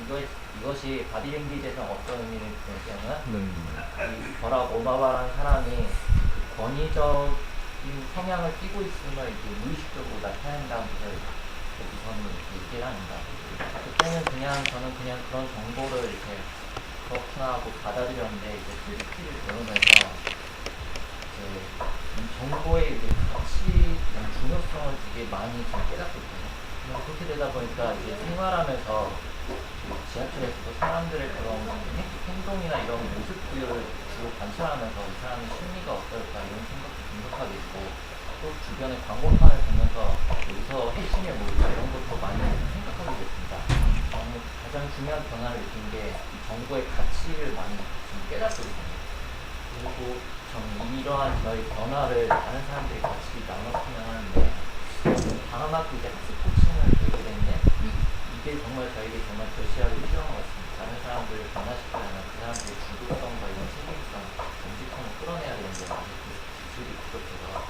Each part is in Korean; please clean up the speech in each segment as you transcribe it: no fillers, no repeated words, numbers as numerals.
이것이 바디랭귀지에서 어떤 의미를 주냐면 이 버락 오바마라는 사람이 그 권위적인 성향을 띠고 있음을 이제 무의식적으로 나타낸다고 해서 저는 얘기를 합니다. 그때는 저는 그냥 그런 정보를 이렇게 그렇구나 하고 받아들였는데 이제 필리핀을 배우면서 이제 정보의 이제 가치, 중요성을 되게 많이 좀 깨닫거든요. 그렇게 되다 보니까 이제 생활하면서 지하철에서도 사람들의 그런 행동이나 이런 모습들을 주로 관찰하면서 이 사람의 심리가 어떨까 이런 생각도 분석하게 있고 또 주변의 광고판을 보면서 여기서 핵심이 뭘까 이런 것도 많이 생각하게 됐습니다. 가장 중요한 변화를 느낀 게 정보의 가치를 많이 좀 깨닫게 됐습니다. 그리고 저는 이러한 저희 변화를 다른 사람들이 같이 나눴으면 하는데 방학학교 이제 학습 코칭을 배우게 됐는데 이게 정말 저에게 정말 절실하게 필요한 것 같습니다. 다른 사람들을 변화시키려면 그 사람들의 주도성과 이런 책임성, 정직성을 끌어내야 되는데 아직 그 기술이 부족해서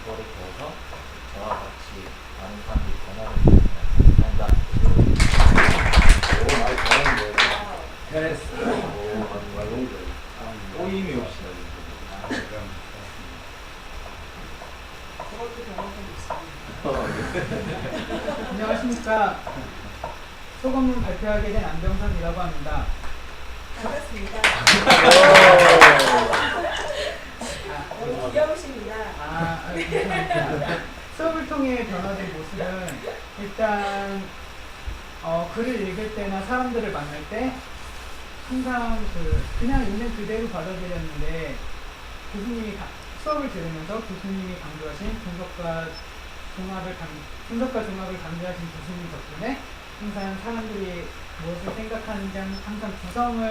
이거를 배워서 저와 같이 많은 사람들이 변화를 주겠습니다. 감사합니다. 오, 많이 잘하는데. 잘했어. 오, 말로 꼬임이 없이 안녕하십니까. 소감문 발표하게 된 안병선이라고 합니다. 반갑습니다. 너무 귀여우십니다. 감사합니다. 수업을 통해 변화된 모습은 일단 글을 읽을 때나 사람들을 만날 때 항상 그냥 있는 그대로 받아들였는데 수업을 들으면서 교수님이 강조하신 분석과 종합을 강조하신 교수님 덕분에 항상 사람들이 무엇을 생각하는지 항상 구성을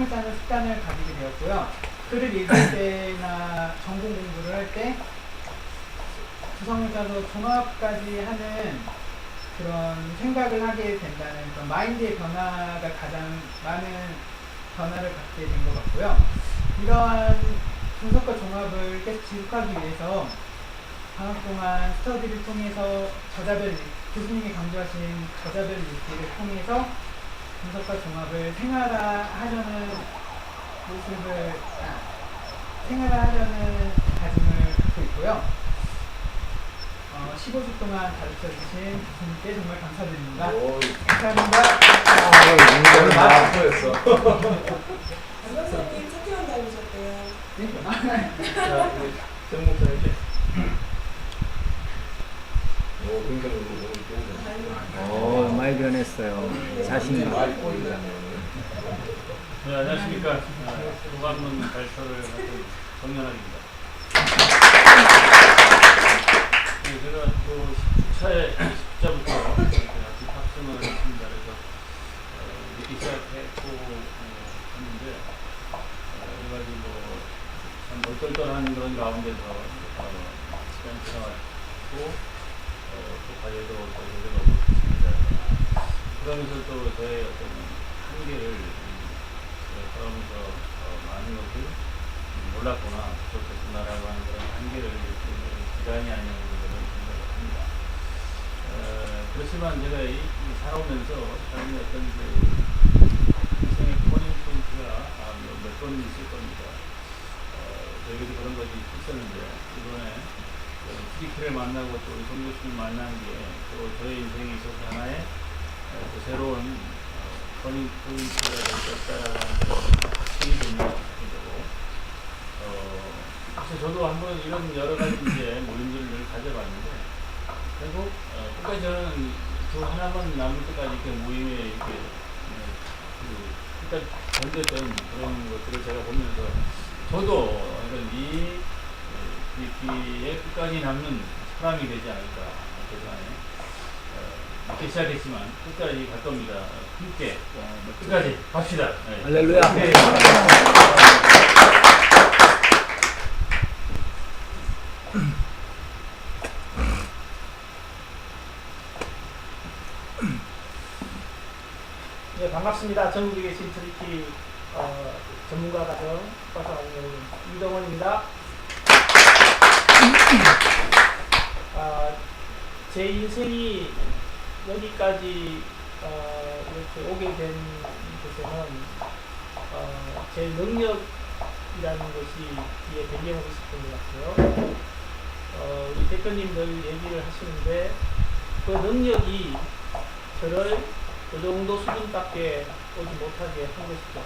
짜는 습관을 가지게 되었고요. 글을 읽을 때나 전공 공부를 할 때 구성을 짜서 종합까지 하는 그런 생각을 하게 된다는 그런 마인드의 변화가 가장 많은 변화를 갖게 된 것 같고요. 이러한 분석과 종합을 계속 지속하기 위해서 방학 동안 스터디를 통해서 교수님이 강조하신 저자별 읽기를 통해서 분석과 종합을 생활화하려는 다짐을 갖고 있고요. 15주 동안 가르쳐주신 교수님께 정말 감사드립니다. 감사합니다. 오늘 다 보였어. 안병선님 차태현 닮으셨대요. 네? 정목사님. 많이 변했어요. 자신감. 네, 안녕하십니까. 소감문 발표를 하는 정연학입니다. 네, 제가 또 10주차부터 탑승을 했습니다. 그래서 이렇게 시작했고 했는데 여러 가지 참 얼떨떨한 그런 가운데서 시간이 지나갔고 또 과제도 저희들도 너무 좋습니다. 그러면서 또 저의 어떤 한계를 그러면서 많은 것을 몰랐구나, 부족했구나라고 하는 그런 한계를 느끼는 기간이 아니었는 그런 생각을 합니다. 그렇지만 제가 살아오면서 삶의 어떤 인생의 터닝 포인트가 몇 번 있을 겁니다. 저에게도 그런 것이 있었는데 이번에 TDK를 만나고 또 성교수님을 만난 게 또 저의 인생에 있어서 하나의 또 새로운 터닝 포인트가 될 것이다라고 하는 확신이 되는 거고, 사실 저도 한번 이런 여러 가지 이제 모임들을 가져봤는데 결국 끝까지 저는 그 하나만 남을 때까지 이렇게 모임에 이렇게 끝까지 견뎠던 그런 것들을 제가 보면서 저도 이 TDK의 끝까지 남는 사람이 되지 않을까. 이렇게 시작했지만 끝까지 갈 겁니다. 함께 끝까지 갑시다. 네. 할렐루야. 네. 네, 반갑습니다. 전국에 계신 트리키 전문가 과정 이동원입니다. 제 인생이 여기까지 이렇게 오게 된 것에는 제 능력이라는 것이 뒤에 배경으로 있었던 것 같아요. 우리 대표님들 얘기를 하시는데 그 능력이 저를 그 정도 수준밖에 오지 못하게 한 것이죠.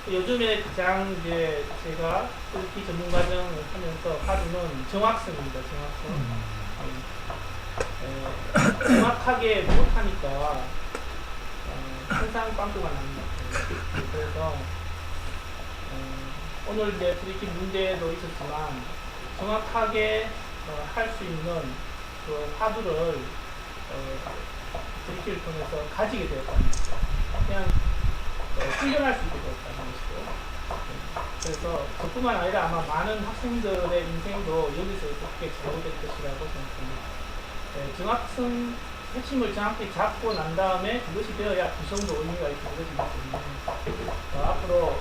요즘에 가장 이제 제가 뚫기 전문 과정을 하면서 하루는 정확성입니다. 정확하게 못하니까 항상 빵꾸가 납니다. 그래서 오늘 이제 뚫기 문제도 있었지만 정확하게 할 수 있는 그 화두를 뚫기를 통해서 가지게 되었다는 거죠. 그냥 훈련할 수 있게 되었다는 것이고, 그래서 저뿐만 아니라 아마 많은 학생들의 인생도 여기서 그렇게 잘못될 것이라고 생각합니다. 정확성 핵심을 정확히 잡고 난 다음에 그것이 되어야 구성도 의미가 있고 그것이 때문에 앞으로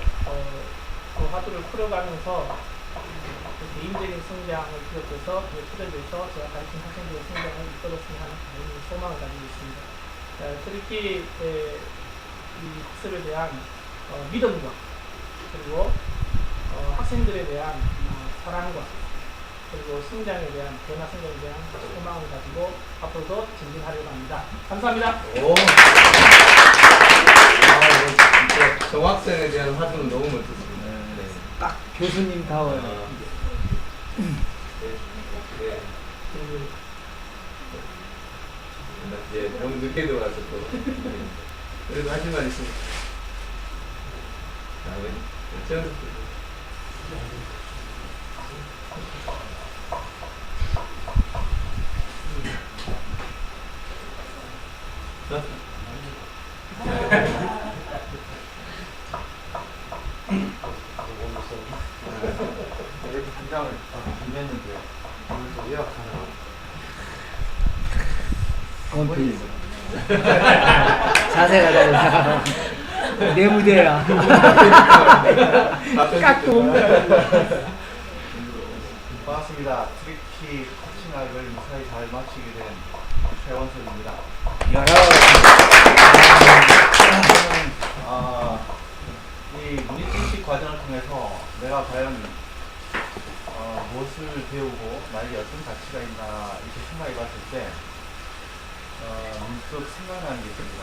그 화두를 풀어가면서 개인적인 성장을 비롯해서 그에 투자돼서 제가 가르친 학생들의 성장을 이끌었으면 하는 소망을 가지고 있습니다. 특히 이 학습에 대한 믿음과 그리고 학생들에 대한 사랑과 그리고 성장에 대한 변화 성장에 대한 소망을 가지고 앞으로도 진진하려고 합니다. 감사합니다. 오. 진짜 정확성에 대한 화두는 너무 멋졌습니다. 네. 딱 교수님 다워요. 네. 네. 너무 늦게 들어와서 또. 그래도 하실 말 있으면. 저는 이렇게 한 장을 준비했는데 오늘 또 예약하느라고 원피스. 자세가 달라. 내 무대야. 깍도 반갑습니다. 트리키 코칭학을 무사히 잘 마치게 된 최원석입니다. 이 문익진식 과정을 통해서 내가 과연 무엇을 배우고 나에게 어떤 가치가 있나 이렇게 생각해 봤을 때 문득 생각나는 게 있습니다.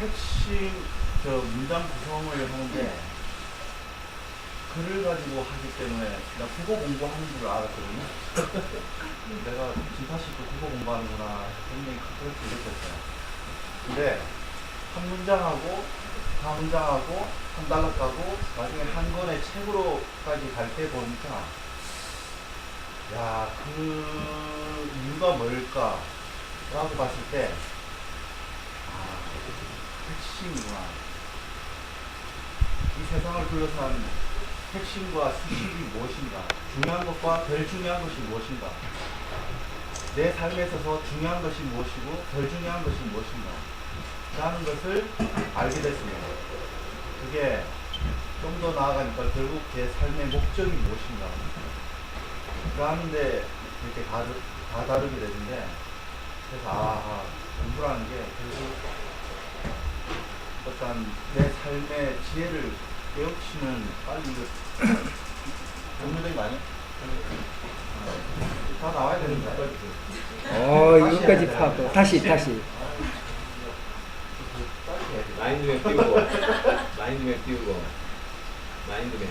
핵심 문장 구성을 하는데 글을 가지고 하기 때문에 나 국어 공부하는 줄 알았거든요. 내가 진사식도 국어 공부하는구나 굉장히 그렇게 느꼈어요. 근데 한 문장하고 다음 문장하고 한 단락하고 나중에 한 권의 책으로까지 갈 때 보니까 야, 그 이유가 뭘까 라고 봤을 때 핵심이구나. 이 세상을 둘러싼 핵심과 수식이 무엇인가, 중요한 것과 덜 중요한 것이 무엇인가, 내 삶에 있어서 중요한 것이 무엇이고 덜 중요한 것이 무엇인가 라는 것을 알게 됐습니다. 그게 좀 더 나아가니까 결국 제 삶의 목적이 무엇인가 라는데 이렇게 다 다르게 되는데, 그래서 공부라는 게 결국 어떤 내 삶의 지혜를 깨우치는, 빨리 이거 공유된 거 아니야? 다 나와야 되는데. 이거까지 파고 다시. 마인드맵 띄우고 마인드맵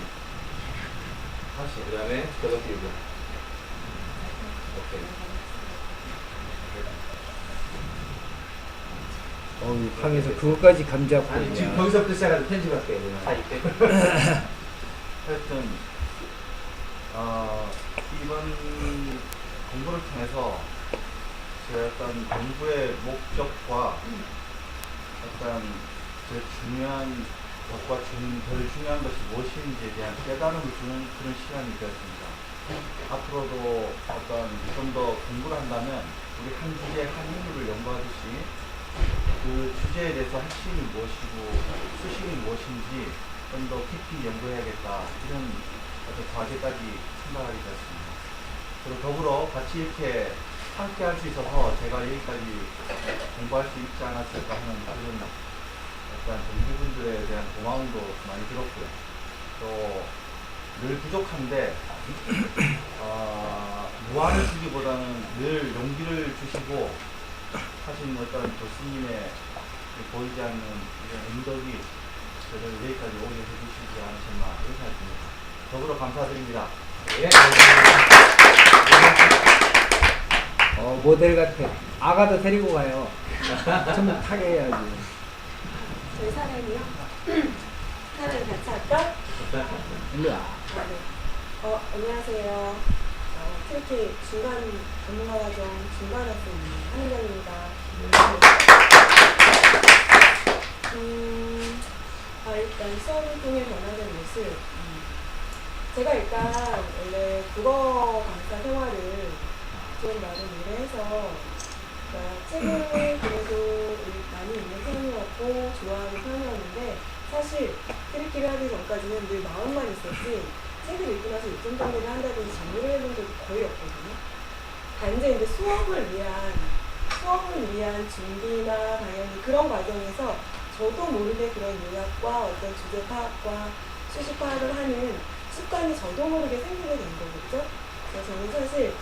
다시. 그 다음에 저거 띄우고. 오케이. 방에서 그것까지 감지하고 아니 지금 있냐. 거기서부터 시작해서 편집할게요. 하여튼 이번 공부를 통해서 제 어떤 공부의 목적과 어떤 제 중요한 것과 덜 중요한 것이 무엇인지에 대한 깨달음을 주는 그런 시간이 되었습니다. 앞으로도 좀 더 공부를 한다면 우리 한 주제 한 인물을 연구하듯이 그 주제에 대해서 핵심이 무엇이고 수식이 무엇인지 좀 더 깊이 연구해야겠다, 이런 어떤 과제까지 생각하게 되었습니다. 그리고 더불어 같이 이렇게 함께 할 수 있어서 제가 여기까지 공부할 수 있지 않았을까 하는 그런 약간 동기분들에 대한 고마움도 많이 들었고요. 또 늘 부족한데 무한을 주기보다는 늘 용기를 주시고 하신 어떤 교수님의 보이지 않는 이런 응덕이 저를 여기까지 오게 해주시지 않으셨나 이런 생각이 듭니다. 더불어 감사드립니다. 모델 같아. 아가도 데리고 가요. 좀 타게 해야지. 저희 사랑이요? 사랑 같이 할까? 일로 와. 아, 네. 안녕하세요. 트리키 중간 전문가과정 중간 학생 한은경입니다. 일단 수업을 통해 변화된 모습. 제가 일단 원래 국어 강사 생활을 좀 나름 오래 해서 책을 그래도 많이 읽는 편이었고 좋아하는 편이었는데 사실 트리키를 하기 전까지는 늘 마음만 있었지 책을 읽고 나서 읽은 정리를 한다든지 정리를 해본 적이 거의 없거든요. 단지 이제 수업을 위한 준비나 당연히 그런 과정에서 저도 모르게 그런 요약과 어떤 주제 파악과 수식 파악을 하는 습관이 저도 모르게 생기게 된 거겠죠. 그래서 저는 사실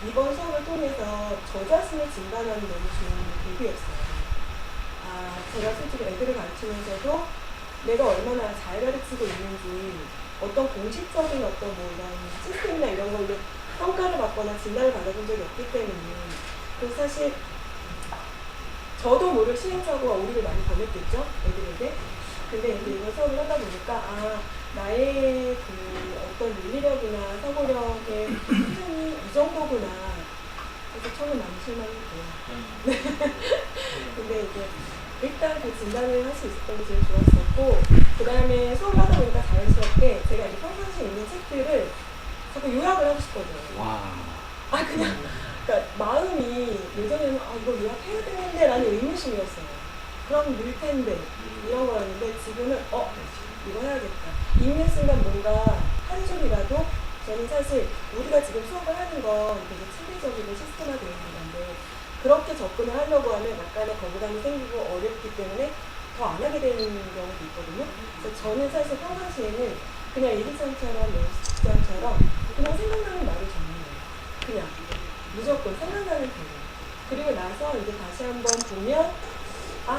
이번 수업을 통해서 저 자신을 진단하는 너무 좋은 계기였어요. 제가 솔직히 애들을 가르치면서도 내가 얼마나 잘 가르치고 있는지 어떤 공식적인 어떤 뭐 이런 시스템이나 이런 걸로 평가를 받거나 진단을 받아본 적이 없기 때문에 그래서 사실 저도 모를 시행착오와 오류를 많이 범했겠죠, 애들에게. 근데 이제 이번 수업을 하다 보니까 나의 그 어떤 논리력이나 사고력의 수준이 이 정도구나. 그래서 처음에 많이 실망했고요. 근데 이제 일단 그 진단을 할 수 있었던 게 제일 좋았었고, 그 다음에 수업을 하다 보니까 자연스럽게 제가 이제 평상시에 있는 책들을 자꾸 요약을 하고 싶거든요. 와. 그러니까 마음이 예전에는 이거 요약해야 되는데 라는 의무심이었어요. 그럼 늘 텐데 이런 거였는데 지금은 이거 해야겠다. 읽는 순간 뭔가 한 줄이라도 저는 사실 우리가 지금 수업을 하는 건 되게 체계적이고 시스템화되어 있는 건데 그렇게 접근을 하려고 하면 약간의 거부감이 생기고 어렵기 때문에 더 안 하게 되는 경우도 있거든요. 그래서 저는 사실 평상시에는 그냥 일기장처럼 연습장처럼 그냥 생각나는 말을 적는 거예요. 그냥 무조건 생각나는 대로. 그리고 나서 이제 다시 한번 보면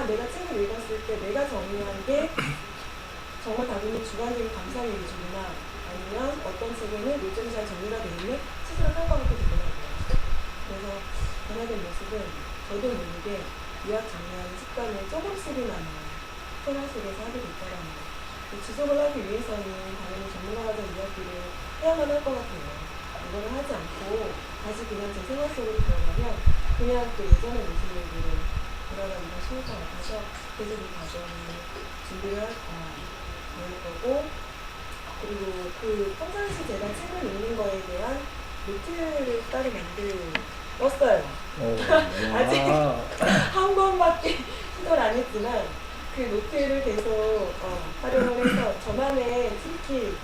내가 책을 읽었을 때 내가 정리한 게 정말 다분히 주관적인 감상의 위주구나 아니면 어떤 책에는 요즘 잘 정리가 되어 있는 스스로 평가받고 되더라고요. 그래서 변화된 모습은 저도 모르게 요약 정리하는 습관을 조금씩이나마 생활 속에서 하게 됐다는 거. 지속을 하기 위해서는 당연히 전문가과정 이야기를 해야만 할 것 같아요. 이거를 하지 않고 다시 그냥 제 생활 속으로 들어가면 그냥 또 예전의 모습으로 돌아가기가 쉬울 것 같아서 계속 이 과정을 준비를 할 거고 그리고 그 평상시 제가 책을 읽는 거에 대한 노트를 따로 만들었어요. 아직 한 번밖에 시도를 안 했지만 그 노트를 계속 활용을 해서 저만의 특히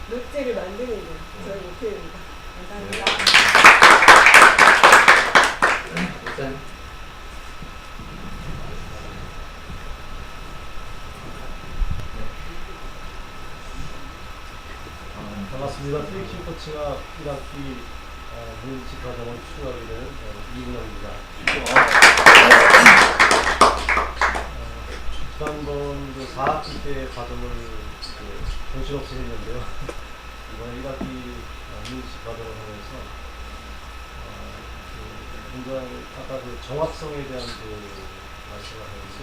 노트를 만드는 게 저의 목표입니다. 감사합니다. 반갑습니다. 트리키 코칭학 1학기 문식 과정을 추가하게 된 이근영입니다. 지난번 4학기 때 과정을 정신없이 했는데요. 이번에 1학기 문식 과정을 하면서 굉장히 아까 그 정확성에 대한 말씀을 하는데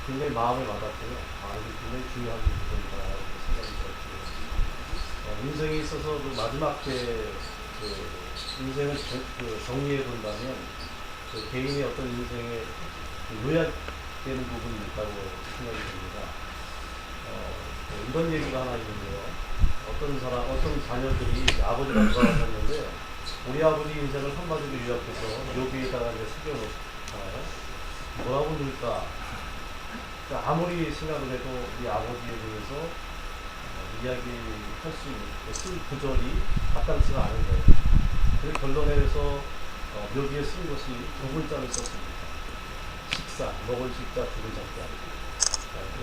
굉장히 마음을 받았고요. 이게 굉장히 중요한 부분이다라고 생각이 들었고요. 인생에 있어서 그 마지막 때 인생을 정리해 본다면 개인의 어떤 인생에 요약되는 부분이 있다고 생각이 듭니다. 이런 얘기가 하나 있는데요. 어떤 자녀들이 아버지랑 돌아가셨는데 우리 아버지 인생을 한마디로 요약해서 묘비에다가 이제 새겨놓잖아요. 뭐라고 넣을까? 아무리 생각을 해도 우리 아버지에 대해서 이야기할 수 있는 쓸 구절이 마땅치가 않은 거예요. 그래서 결론에서 묘기에 쓴 것이 두 글자를 썼습니다. 식사, 먹을 식자 두 글자짜리.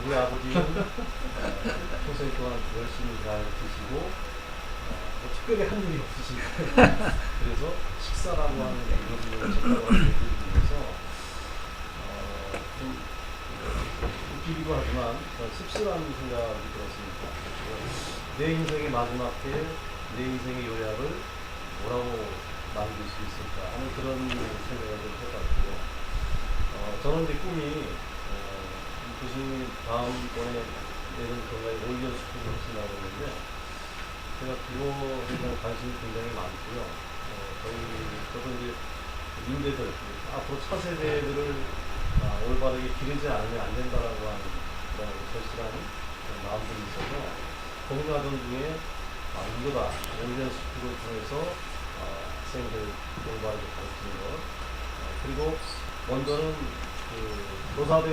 우리 아버지는 평생 동안 열심히 잘 드시고 뭐 특별히 한 일이 없으시고 그래서 식사라고 하는 이것을 썼다고 하는 얘기를 위해서 좀 웃기기도 하지만 씁쓸한 생각이 들었습니다. 내 인생의 마지막 때 내 인생의 요약을 뭐라고 남길 수 있을까 하는 그런 생각을 해봤고요. 저는 이제 꿈이 교수님이 다음번에 내는 건가에 올리언 스쿨을 하신다고 했는데 제가 그거에 대한 관심이 굉장히 많고요. 저도 이제 인재들, 앞으로 차세대들을 올바르게 기르지 않으면 안 된다라고 하는 그런 절실한 마음들이 있어서 고민하던 중에 이거다. 올리언 스쿨을 통해서 학생들 올바르게 가르치는 것. 그리고 먼저는 교사된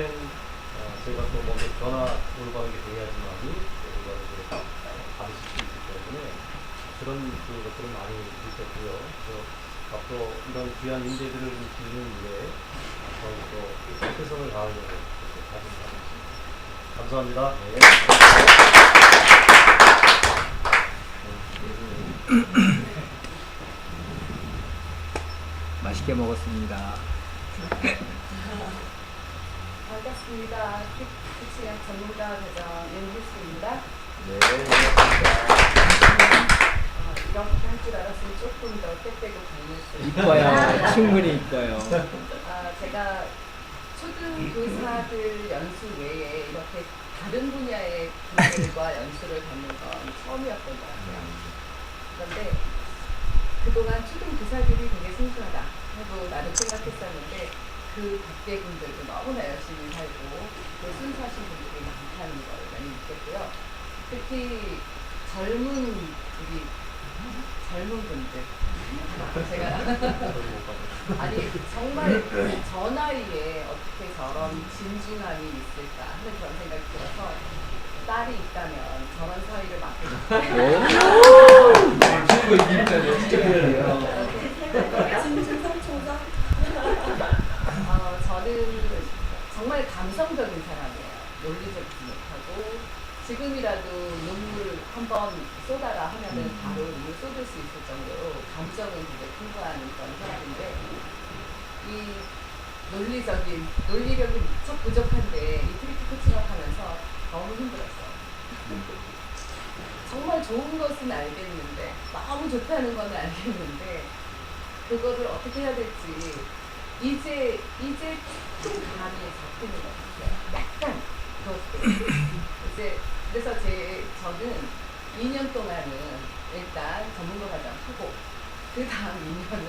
제가 또 먼저 변화 올바르게 돼야지만이 올바르게 가르칠 수 있기 때문에 그런 것들을 많이 느꼈고요. 그래서 앞으로 이런 귀한 인재들을 기르는 일에 더욱더 최선을 다하려고 다짐하고 있습니다. 감사합니다. 맛있게 먹었습니다. 반갑습니다. 키치약 전문가 대장 윤희수입니다. 네. 이렇게 할 줄 알았으면 조금 더 빽빽고 강했어요. 이뻐요. 충분히 이뻐요. 제가 초등교사들 연수 외에 이렇게 다른 분야의 분들과 연수를 받는 건 처음이었던 것 같아요. 그런데 그동안 초등교사들이 되게 순수하다 하고 나도 생각했었는데 그 백대분들도 너무나 열심히 살고 또 순수하신 분들이 많다는 걸 많이 느꼈고요. 특히 젊은 분들 제가 아니 정말 저 나이에 어떻게 저런 진중함이 있을까 하는 그런 생각이 들어서 딸이 있다면 저런 사위를 맡고 진중성총사. 저는 정말 감성적인 사람이에요. 논리적이지 못하고 지금이라도 눈물 한번 쏟아라 하면은 바로 눈물 쏟을 수 있을 정도로 감정은 되게 풍부한 그런 사람인데 이 논리력이 무척 부족한데 이 트리키 코칭업 하면서 너무 힘들었어요. 정말 좋은 것은 알겠는데 너무 좋다는 건 알겠는데 그거를 어떻게 해야 될지 이제 큰 감이 잡히는 것 같아요. 약간 그것도 그래서 저는 2년 동안은 일단 전문가 과정 하고 그 다음 2년은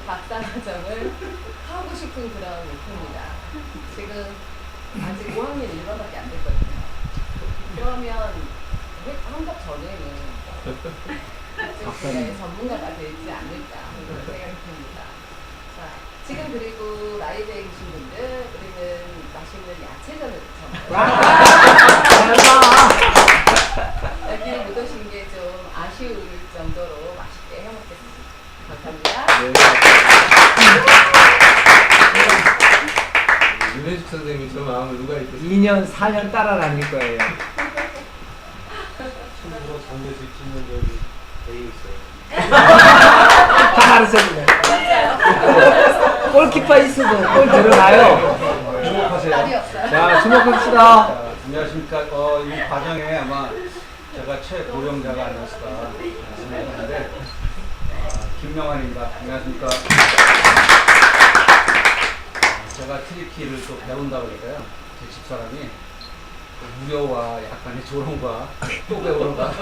박사 과정을 하고 싶은 그런 목표입니다. 지금 아직 5학년 1반밖에 안 됐거든요. 그러면 환갑 전에는 전문가가 되지 않을까 하는 생각이 듭니다. 자, 지금 그리고 라이브에 계신 분들 우리는 맛있는 야채전을 여기 못 오신 게 좀 아쉬울 정도로 맛있게 해먹겠습니다. 감사합니다. 윤혜숙 선생님이 저 마음을 누가 이렇게 2년, 4년 따라다닐 거예요. 친구로 장례식 짓는 여기 되어 있어요. 다 가르쳐주네. 골키퍼 있어도 골 들어가요. 주목하세요. 자, 주목합시다. 안녕하십니까. 이 과정에 아마 제가 최고령자가 아니었을까 생각하는데 김명환입니다. 안녕하십니까. 제가 트리키를 또 배운다고 그러니까요. 제 집사람이 우려와 약간의 조롱과 또 배우러 가.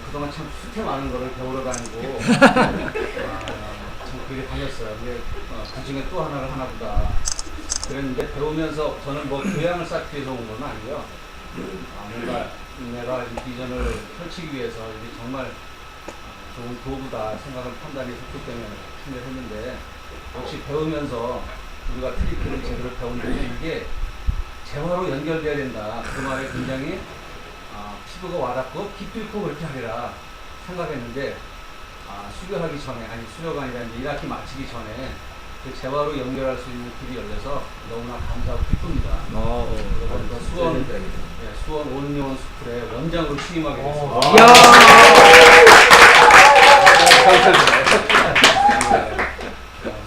그동안 참 수태 많은 거를 배우러 다니고 참 되게 다녔어요. 근데 그 중에 또 하나를 하나 보다. 그랬는데 배우면서 저는 뭐 교양을 쌓기 위해서 온 건 아니고요. 뭔가 내가 이 비전을 펼치기 위해서 이게 정말 좋은 도구다 생각을 판단이 섰기 때문에 신뢰를 했는데 역시 배우면서 우리가 트리키를 제대로 배우는데 이게 재화로 연결돼야 된다. 그 말에 굉장히 피부가 와닿고 기필코 그렇게 하리라 생각했는데 수료하기 전에 아니 수료가 아니라 이제 1학기 마치기 전에 그 재화로 연결할 수 있는 길이 열려서 너무나 감사하고 기쁩니다. 그래서 수원 온리원 스쿨의 원장으로 취임하게 됐습니다.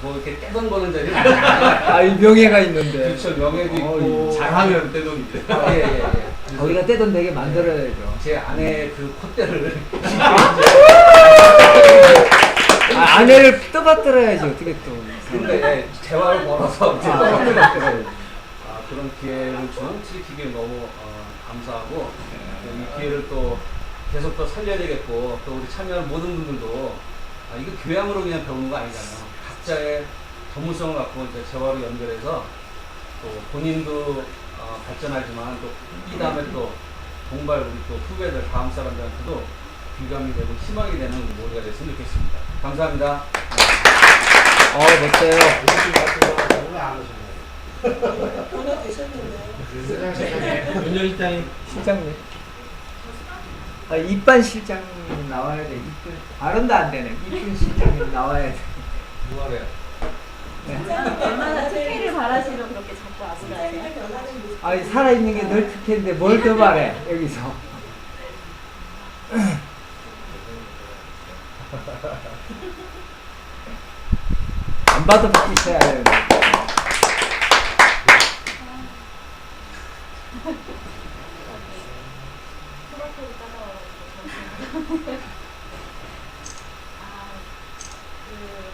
뭐 이렇게 떼돈 버는 자리는 이 명예가 있는데. 그렇죠. 명예도 있고 잘하면 떼돈인데. 예. 우리가 떼돈 되게 만들어야죠. 제 아내의 그 콧대를 아내를 떠받들어야지 어떻게 또. 근데 재화를 벌어서 이제 떠받들어야지. 그런 기회를 준 트리키기에 너무 감사하고 이 기회를 또 계속 더 살려야 되겠고 또 우리 참여하는 모든 분들도 이거 교양으로 그냥 배우는 거 아니잖아요. 각자의 전문성을 갖고 이제 재화로 연결해서 또 본인도 발전하지만 또 이 다음에 또 동발 우리 또 후배들 다음 사람들한테도 귀감이 되고 희망이 되는 모두가 됐으면 좋겠습니다. 감사합니다. 멋져요. 변화 되셨는데요. 윤여 실장님. 실장님. 이쁜 실장님 나와야 돼. 이쁜 발음도 안 되네. 이쁜 실장님 나와야 돼. 뭐하래요? 얼마나 특혜를 바라시면 그렇게 자꾸 아시나요? 살아있는 게 늘 특혜인데 뭘 더 바래 여기서. 안 봐도 바뀌셔야 해요.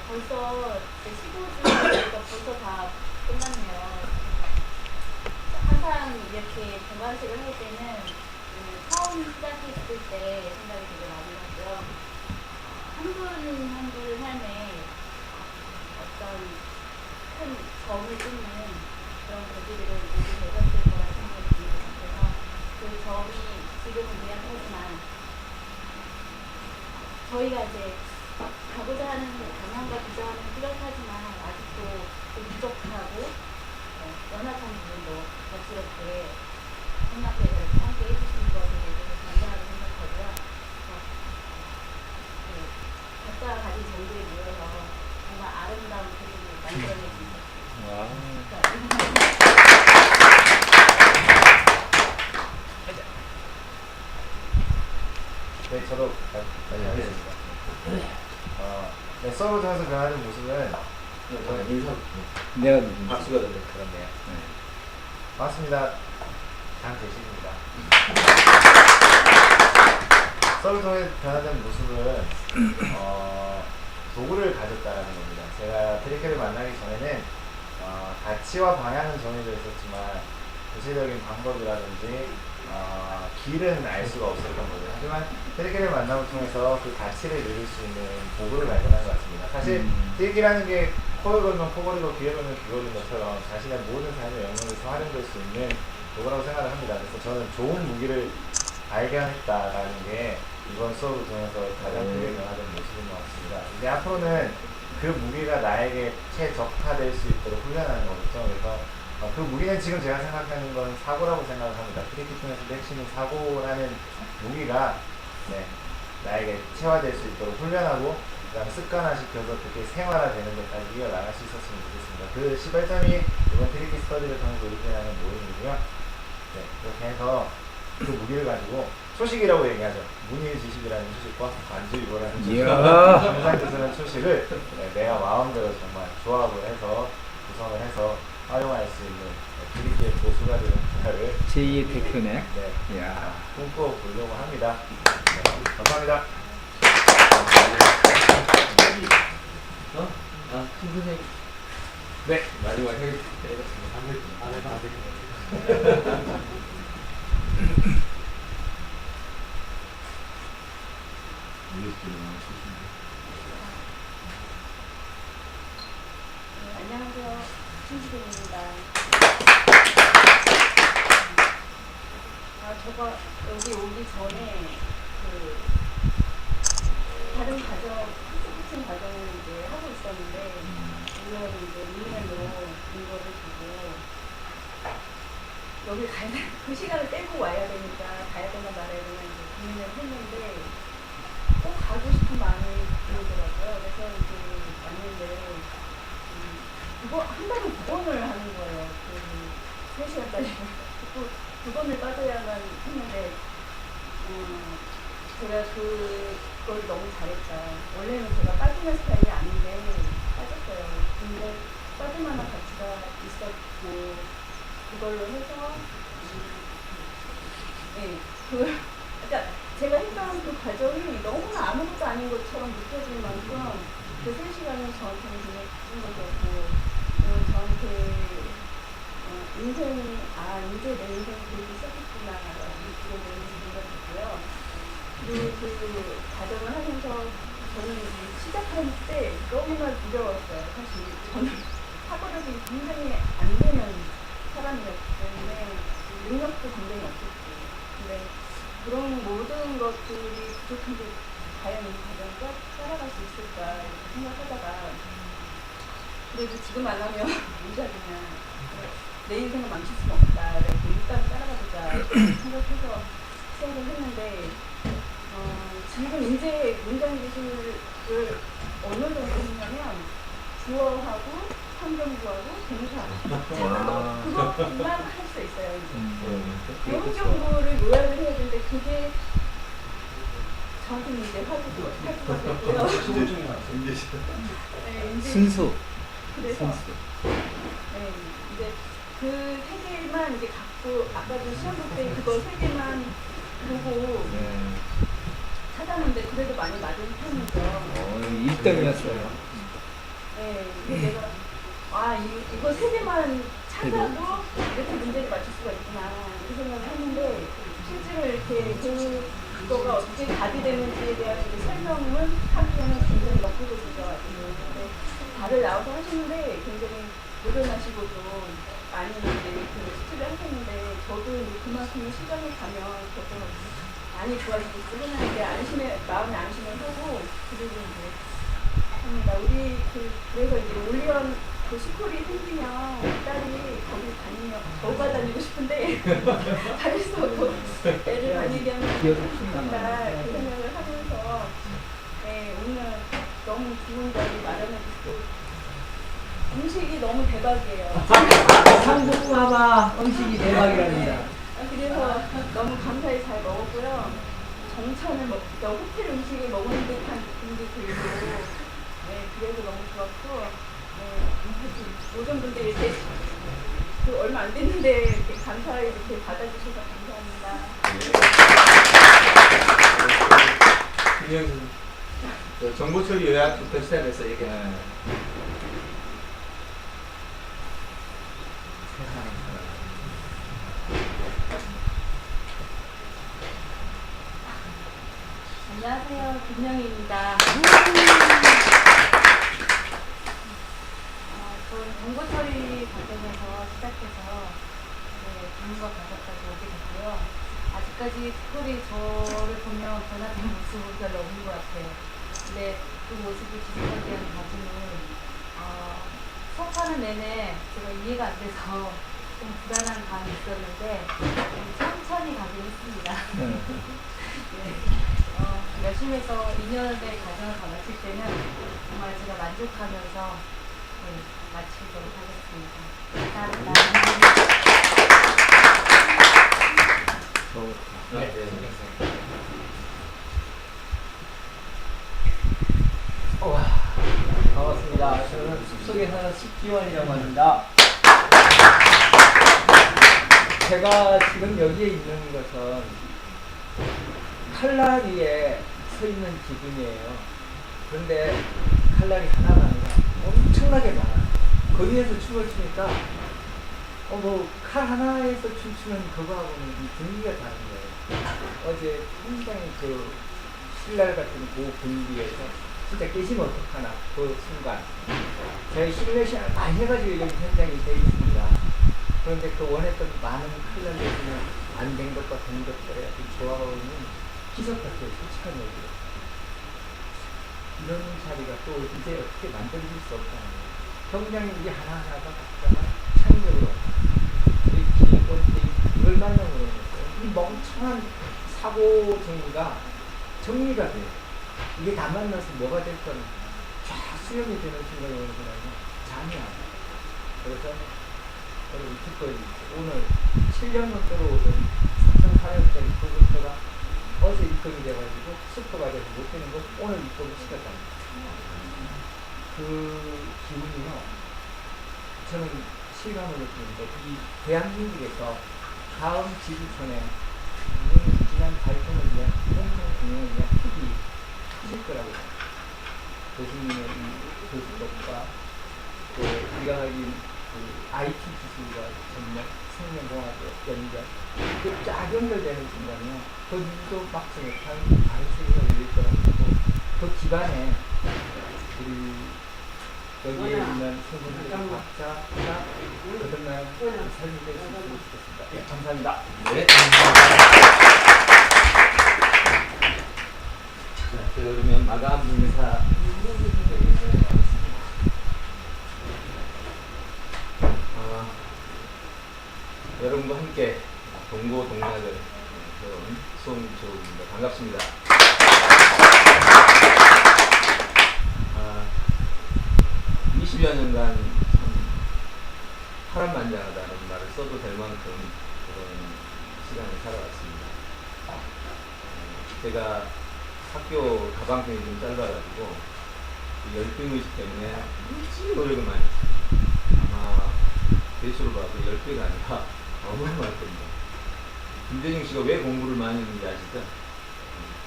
벌써 15주니까 벌써 다 끝났네요. 항상 이렇게 동반식을 할 때는 처음 시작했을 때 생각이 되게 많이 났고요. 한 분 한 분의 삶에 어떤 큰 점을 찍는 그런 계기들을 모두 되셨을 거라 생각이 듭니다. 그래서 그 점이 지금은 미약하지만 저희가 이제 가고자 하는 방향과 비전은 뚜렷하지만 아직도 좀 부족하고 연약한 부분도 역시 이렇게 생각해서 함께 해주시는 것에 대해서 감사하게 생각하고요. 각자가 가진 점들이 모여서 정말 아름다운 그림을 만들어내주셨습니다. 네, 저도 많이 하겠습니다. 수업을 통해서 변하는 모습은 내가 박수가 그렇네요. 반갑습니다. 장대식입니다. 수업을 통해 변하는 모습은 도구를 가졌다는 겁니다. 제가 트리케를 만나기 전에는 가치와 방향은 정해져 있었지만 구체적인 방법이라든지 길은 알 수가 없었던 거죠. 하지만 트리케를 만남을 통해서 그 가치를 누릴 수 있는 도구를 발견한 것 같습니다. 사실 트리케라는 게 코를 걸면 코 걸리고 귀에 걸면 귀 걸린 것처럼 자신의 모든 삶의 영역에서 활용될 수 있는 도구라고 생각을 합니다. 그래서 저는 좋은 무기를 발견했다라는 게 이번 수업을 통해서 가장 크게 변화된 모습인 것 같습니다. 이제 앞으로는 그 무기가 나에게 최적화될 수 있도록 훈련하는 거겠죠. 그래서 그 무기는 지금 제가 생각하는 건 사고라고 생각을 합니다. 트리키 중에서도 핵심은 사고라는 무기가 나에게 체화될 수 있도록 훈련하고 그다음 습관화시켜서 그렇게 생활화되는 데까지 이어나갈 수 있었으면 좋겠습니다. 그 시발점이 이번 트리키 스터디를 통해서 의견하는 모임이고요. 그렇게 해서 그 무기를 가지고 초식이라고 얘기하죠. 문의지식이라는 초식과 관주이고라는 초식과 정상교수라는 초식을 내가 마음대로 정말 조합을 해서 구성을 해서 활용할 수 있는 트리키의 보수가 되는 분야를 제2의 대표네. 꿈꿔보려고 합니다. 감사합니다. 선생님. 네, 마지막 안녕하세요. 신지근입니다. 제가 여기 오기 전에 다른 과정, 학생 과정을 이제 하고 있었는데, 물론 이제 인연으로 이거를 보고, 여기 가야 돼. 그 시간을 빼고 와야 되니까 가야 되나 말아야 되나 이제 고민을 했는데 꼭 가고 싶은 마음이 들더라고요. 그래서 이제 왔는데 그거 한 달에 9번을 하는 거예요. 그 3시간짜리. 또 9번을 빠져야만 했는데 제가 그걸 너무 잘했다. 원래는 제가 빠지는 스타일이 아닌데 빠졌어요. 근데 빠질만한 가치가 있었고 그걸로 해서 네, 그러니까 제가 했던 그 과정이 너무나 아무것도 아닌 것처럼 느껴질 만큼 그 3시간은 저한테는 굉장히 큰 것이었고 저한테 인생이 이제 내 인생이 그렇게 시작했구나라고 느끼게 되는 생각이고요. 그리고 그 과정을 하면서 저는 시작할 때 너무나 두려웠어요. 사실 저는 사고력이 굉장히 안 되는 사람이었기 때문에 능력도 굉장히 없었고 근데 그런 모든 것들이 부족한데 과연 이 과정을 따라갈 수 있을까 이렇게 생각하다가 그래도 지금 안 하면 무작이냐 내 인생을 망칠 수는 없다 그래서 일단 따라가보자 생각해서 시작을 했는데 지금 이제 문장 기술을 어느 정도 했냐면 주어하고 환경구하고 동사 그것만 할 수 있어요 이제 배운경구를 요약을 해야 되는데 그게 저한테는 이제 화두가 됐고요. 네, 이제 순수. 그래서 네, 이제 그 3개만 이제 갖고 아까도 시험 볼 때 그거 3개만 보고 찾았는데 그래도 많이 맞은 편이죠. 1등이었어요. 네, 내가 이거 3개만 찾아도 이렇게 문제를 맞출 수가 있구나 이렇게 생각을 했는데 실제로 이렇게 그거가 어떻게 답이 되는지에 대한 설명은 하기에는 굉장히 역부족이죠. 근데 다들 나와서 하시는데 굉장히 노련하시고도 많이 이제 그 수치를 하셨는데 저도 이제 그만큼의 시간을 가면 저도 많이 좋아지고 하는데 마음이 안심을 하고 그리고 이제 합니다. 우리 그래서 이제 올리언 그 스쿨이 생기면 딸이 거기 저가 다니고 싶은데 다닐 수 없고 애를 다니게 하면 좋겠다 그 생각을 하면서 네, 오늘 너무 좋은 자리 마련해주시고 음식이 너무 대박이에요. 한국마마 음식이 대박이랍니다. 그래서 너무 감사히 잘 먹었고요. 정찬을 호텔 음식을 먹는 듯한 느낌도 들고 네, 그래서 너무 좋았고 모든 분들이 이렇게 얼마 안 됐는데 이렇게 감사히 이렇게 받아주셔서 감사합니다. 김영수 정보 처리 요약부터 시작해서 얘기하는 안녕하세요, 김영희입니다. 저는 정보 처리 과정에서 시작해서 전문가 과정까지 오게 됐고요. 아직까지 특별히 저를 보면 변화된 모습은 별로 없는 것 같아요. 근데 그 모습을 지속하게 한 가지는 수업하는 내내 제가 이해가 안 돼서 좀 불안한 감이 있었는데 천천히 가긴 했습니다. 네. 열심히 해서 2년의 과정을 다 마칠 때는 정말 제가 만족하면서 마치도록 하겠습니다. 감사합니다. 반갑습니다. 저는 숲속에 사는 숲기원이라고 합니다. 제가 지금 여기에 있는 것은 칼라리에 서 있는 기분이에요. 그런데 칼날이 하나가 아니라 엄청나게 많아요. 거기에서 춤을 추니까 칼 하나에서 춤추는 그거하고는 분위기가 다른 거예요. 어제 굉장히 그 신랄 같은 그 분위기에서 진짜 깨시면 어떡하나 그 순간 저희 시뮬레이션을 많이 해가지고 여기 현장이 되어 있습니다. 그런데 그 원했던 많은 칼날에서는 안 된 것과 된 것들의 조화로운 기적 같아요. 솔직한 얘기로. 이런 자리가 또 이제 어떻게 만들어질 수 없다는 거예요. 경장이 이게 하나하나가 각자가 창의적으로 이렇게 원테이크 만나면 그러겠어요. 이 멍청한 사고 정리가 정리가 돼요. 이게 다 만나서 뭐가 됐건 쫙 수렴이 되는 순간이 오는 거라면 잠이 안 와요. 그래서 여러분 특별히 오늘 7년 넘도록 오던 4,400원짜리 프로젝트가 어제 입금이 돼가지고 스토가 돼서 못 되는 거 오늘 입금을 시켰답니다. 그 기분이요. 저는 실감을 느끼는데 이 대한민국에서 다음 지구촌에 지난 발전을 위한 공동 운영을 위한 흙이 크실 거라고 봐요. 교수님의 이 교수법과 또 우리가 가진 그 IT 기술과 전력, 생명공학 연결 쫙 연결되는 순간이요. 그 누구도 막지 못한 다른 세계가 열릴 거라고 하고 그 기반에 우리 여기에 있는 선생님들 각자 그들만 삶이 될 수 있으면 좋겠습니다. 예, 감사합니다. 네, 감사합니다. 자, 그러면 마감 인사 드리겠습니다. 여러분과 함께 동고동락을 해온 송조입니다. 반갑습니다. 20여 년간 참 파란만장하다는 말을 써도 될 만큼 그런 시간을 살아왔습니다. 제가 학교 가방끈이 좀 짧아가지고 열등의식 때문에 무지 노력을 많이 했습니다. 아마 대수로 봐도 10배가 아니라 어마어마할 겁니다. 김대중 씨가 왜 공부를 많이 했는지 아시죠?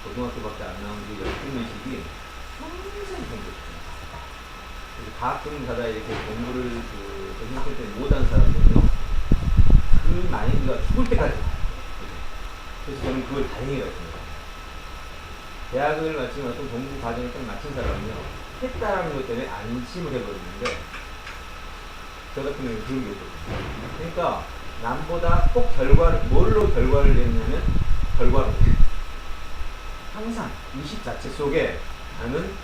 고등학교밖에 안 나온 그 열등의식이 평생 공부했습니다. 가끔 가다 이렇게 공부를 생각할 때 못한 사람들은요, 그 마인드가 죽을 때까지. 그래서 저는 그걸 다행이라고 생각합니다. 대학을 마치고 어떤 공부 과정을 딱 마친 사람은요, 했다라는 것 때문에 안심을 해버리는데, 저 같은 경우는 그런 게 없거든요. 그러니까 남보다 꼭 뭘로 결과를 내냐면 결과로. 항상 의식 자체 속에 나는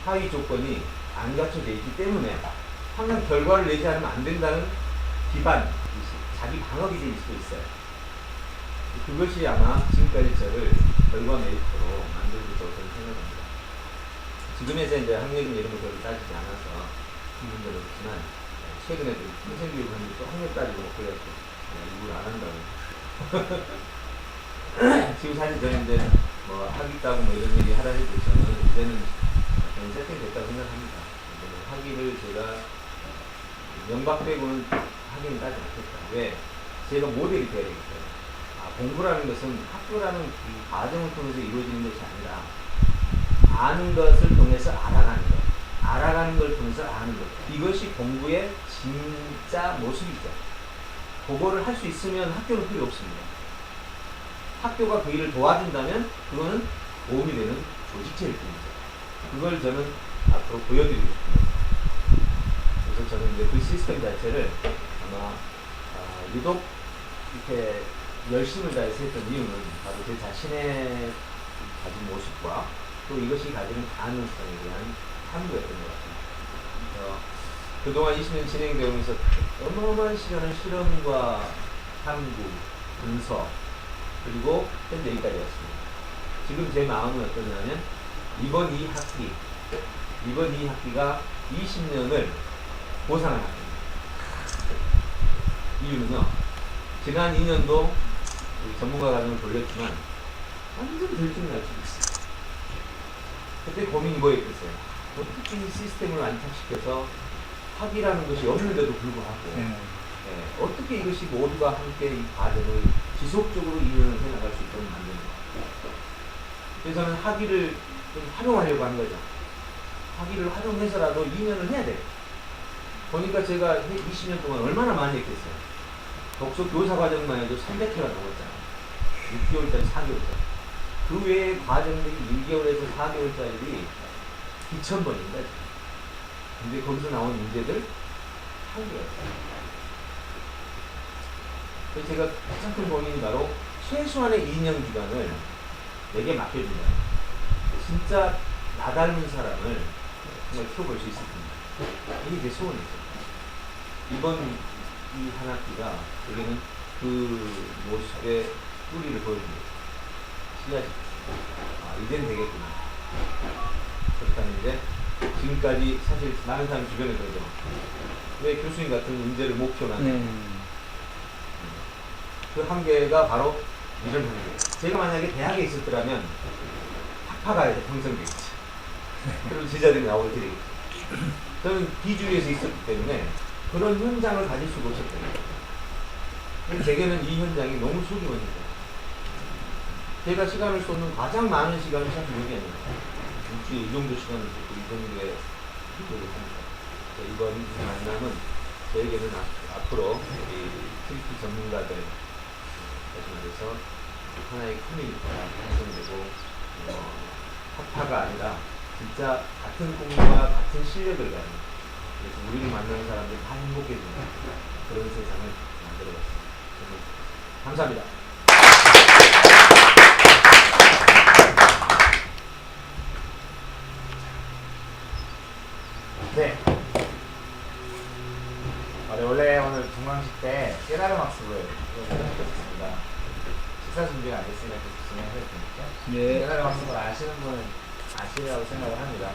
하위 조건이 안 갖춰져 있기 때문에 항상 결과를 내지 않으면 안 된다는 기반, 자기 방어기 될 수도 있어요. 그것이 아마 지금까지 저를 결과 메이커로 만들고 있다고 저는 생각합니다. 지금에서 이제 학력이나 이런 것들을 따지지 않아서 문제는 없지만 최근에도 선생교육 하는 또 학력 따지고 뭐 그래서 일부러 안 한다고. 지금 사실 저는 이제 뭐 학위 따고 뭐 이런 얘기 하라 해도 저는 이제는 저는 세팅됐다고 생각합니다. 학위를 제가 명박 빼고는 학위는 따지 않겠다. 왜? 제가 모델이 돼야 되기 때문에. 공부라는 것은 학교라는 그 과정을 통해서 이루어지는 것이 아니라 아는 것을 통해서 알아가는 것, 알아가는 걸 통해서 아는 것. 이것이 공부의 진짜 모습이죠. 그거를 할 수 있으면 학교는 필요 없습니다. 학교가 그 일을 도와준다면 그거는 도움이 되는 조직체일 뿐이죠. 그걸 저는 앞으로 보여드리고 싶습니다. 그래서 저는 이제 그 시스템 자체를 아마 유독 이렇게 열심을 다해서 했던 이유는 바로 제 자신의 가진 모습과 또 이것이 가지는 가능성에 대한 탐구였던 것 같아요. 그동안 20년 진행되면서 어마어마한 시간을 실험과 탐구, 분석, 그리고 현재 여기까지 왔습니다. 지금 제 마음은 어떠냐면 이번 이 학기가 20년을 보상을 합니다. 이유는요, 지난 2년도 전문가 과정을 돌렸지만 완전 들쭉날쭉 있어요. 그때 고민이 뭐였겠어요? 어떻게 이 시스템을 안착시켜서 학위라는 것이 없는데도 불구하고 어떻게 이것이 모두가 함께 이 과정을 지속적으로 2년을 해나갈 수 있도록 만드는가. 그래서 저는 학위를 좀 활용하려고 한 거죠. 학위를 활용해서라도 2년을 해야 돼요. 보니까 제가 20년 동안 얼마나 많이 했겠어요. 독서 교사 과정만 해도 300회가 넘었잖아요. 6개월짜리, 4개월짜리. 그 외의 과정들이 1개월에서 4개월짜리들이 2,000번입니다. 근데 거기서 나온 문제들 1개월. 그래서 제가 가장 큰 고민이 바로 최소한의 2년 기간을 내게 맡겨준다. 진짜 나 닮은 사람을 정말 키워볼 수 있을 겁니다. 이게 제 소원이죠. 이번 이 한 학기가 여기는 그 모습의 뿌리를 보여줍니다. 씨앗이 이젠 되겠구나. 그렇다는 이제 지금까지 사실 많은 사람 주변에 그러죠. 왜 교수님 같은 인재를 목표로 하는 그 한계가 바로 이런 한계. 제가 만약에 대학에 있었더라면 학파가 형성되겠죠. 그리고 제자들이 나오게 되겠죠. 저는 비주류에서 있었기 때문에 그런 현장을 가질 수가 없었거든요. 제게는 이 현장이 너무 소중합니다. 제가 시간을 쏟는 가장 많은 시간이 사실 여기 아니에요. 일주일에 이 정도 시간을 쏟고 이 정도의 노력을 합니다. 이번 만남은 저에게는 앞으로 이 트리키 전문가들 말해서 하나의 커뮤니티가 형성되고 학파가 아니라 진짜 같은 꿈과 같은 실력을 가진, 그래서 우리를 만나는 사람들이 다 행복해지는 그런 세상을 만들어봤습니다. 감사합니다. 네. 원래 오늘 중앙식 때 깨달음 학습을 했습니다. 식사 준비가 안 됐으니까 계속 진행해도 되니까. 깨달음 학습을 아시는 분은 아시리라고 생각을 합니다.